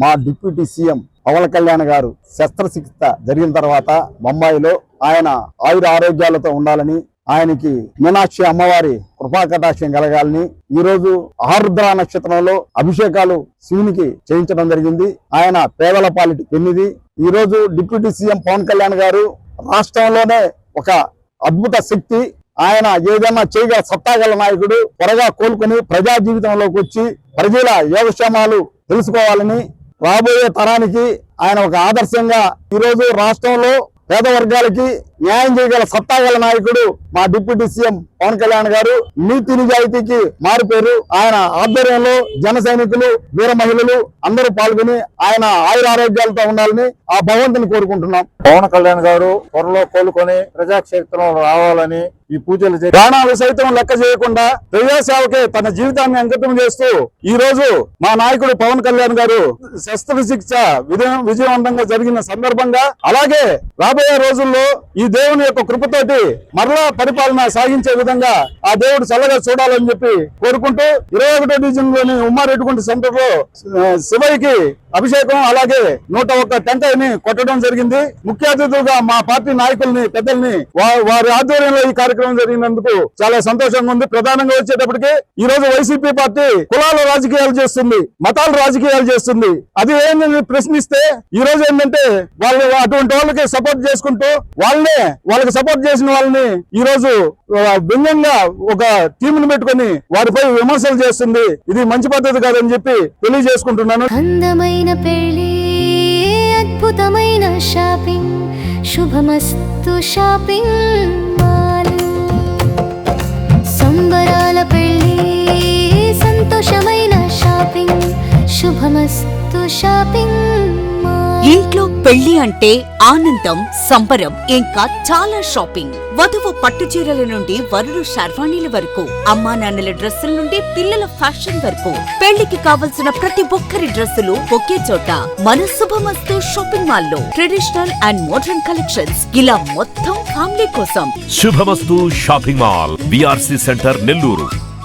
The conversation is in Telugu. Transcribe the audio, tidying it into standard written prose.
మా డిప్యూటీ సీఎం పవన్ కళ్యాణ్ గారు శస్త్రచికిత్స జరిగిన తర్వాత బొంబాయిలో ఆయన ఆయుర ఆరోగ్యాలతో ఉండాలని, ఆయనకి మీనాక్షి అమ్మవారి కృపాకటాక్షం కలగాలని ఈ రోజు ఆరుద్ర నక్షత్రంలో అభిషేకాలు శివునికి చేయించడం జరిగింది. ఆయన పేదల పాలిటి పెన్నిది. ఈ రోజు డిప్యూటీ సీఎం పవన్ కళ్యాణ్ గారు రాష్ట్రంలోనే ఒక అద్భుత శక్తి. ఆయన ఏదైనా చేయగల సత్తాగల నాయకుడు. త్వరగా కోలుకొని ప్రజా జీవితంలోకి వచ్చి ప్రజల యోగక్షేమాలు తెలుసుకోవాలని, రాబోయే తరానికి ఆయన ఒక ఆదర్శంగా ఈ రోజు రాష్ట్రంలో పేద వర్గాలకి న్యాయం చేయగల సత్తాగల నాయకుడు మా డిప్యూటీ సీఎం పవన్ కళ్యాణ్ గారు. నీతి నిజాయితీకి మారిపోయారు. ఆయన ఆధ్వర్యంలో జన సైనికులు, వీర మహిళలు అందరూ పాల్గొని ఆయన ఆయురారోగ్యాలతో ఉండాలని ఆ భగవంతుని కోరుకుంటున్నాం. పవన్ కళ్యాణ్ గారు త్వరలో కోలుకొని ప్రజాక్షేత్రంలో రావాలని ఈ పూజలు ప్రాణాలు సైతం లెక్క చేయకుండా ప్రజాసేవకే తన జీవితాన్ని అంకితం చేస్తూ ఈ రోజు మా నాయకుడు పవన్ కళ్యాణ్ గారు శస్త్రచికిత్స విజయవంతంగా జరిగిన సందర్భంగా, అలాగే రాబోయే రోజుల్లో ఈ దేవుని యొక్క కృపతోటి మరలా పరిపాలన సాగించే విధంగా ఆ దేవుడు చల్లగా చూడాలని చెప్పి కోరుకుంటూ 21వ డివిజన్ లోని ఉమ్మారెడ్డిగుంట సెంటర్ లో శివయ్యకి అభిషేకం, అలాగే 101 టెంకాయని కొట్టడం జరిగింది. ముఖ్య అతిథులుగా మా పార్టీ నాయకుల్ని, పెద్దల్ని వారి ఆధ్వర్యంలో ఈ కార్యక్రమం జరిగినందుకు చాలా సంతోషంగా ఉంది. ప్రధానంగా వచ్చేటప్పటికి ఈ రోజు వైసీపీ పార్టీ కులాల రాజకీయాలు చేస్తుంది, మతాల రాజకీయాలు చేస్తుంది. అది ఏంటని ప్రశ్నిస్తే ఈ రోజు ఏంటంటే వాళ్ళు అటువంటి వాళ్ళకి సపోర్ట్ చేసుకుంటూ వాళ్ళకి సపోర్ట్ చేసిన వాళ్ళని ఈ రోజు వ్యంగ్యంగా ఒక టీంను పెట్టుకొని వారిపై విమర్శలు చేస్తుంది. ఇది మంచి పద్ధతి కాదని చెప్పి తెలియజేసుకుంటున్నాను. అందమైన పెళ్లి, అద్భుతమైన షాపింగ్, శుభమస్తు షాపింగ్ మాల్. సంబరాల పెళ్లి, సంతోషమైన షాపింగ్, శుభమస్తు షాపింగ్ మాల్. ఇంట్లో పెళ్లి అంటే ఆనందం, సంబరం, ఇంకా చాలా షాపింగ్. వధువు పట్టు చీరల నుండి వరుడు శర్వాణీల వరకు, అమ్మా నాన్నల డ్రెస్సుల నుండి పిల్లల ఫ్యాషన్ వరకు, పెళ్లికి కావలసిన ప్రతి ఒక్కరి డ్రెస్సులు ఒకే చోట మన శుభమస్తు షాపింగ్ మాల్ లో. ట్రెడిషనల్ అండ్ మోడర్న్ కలెక్షన్స్, ఇలా మొత్తం ఫ్యామిలీ కోసం. శుభమస్తు shopping mall, BRC centre, Nellore.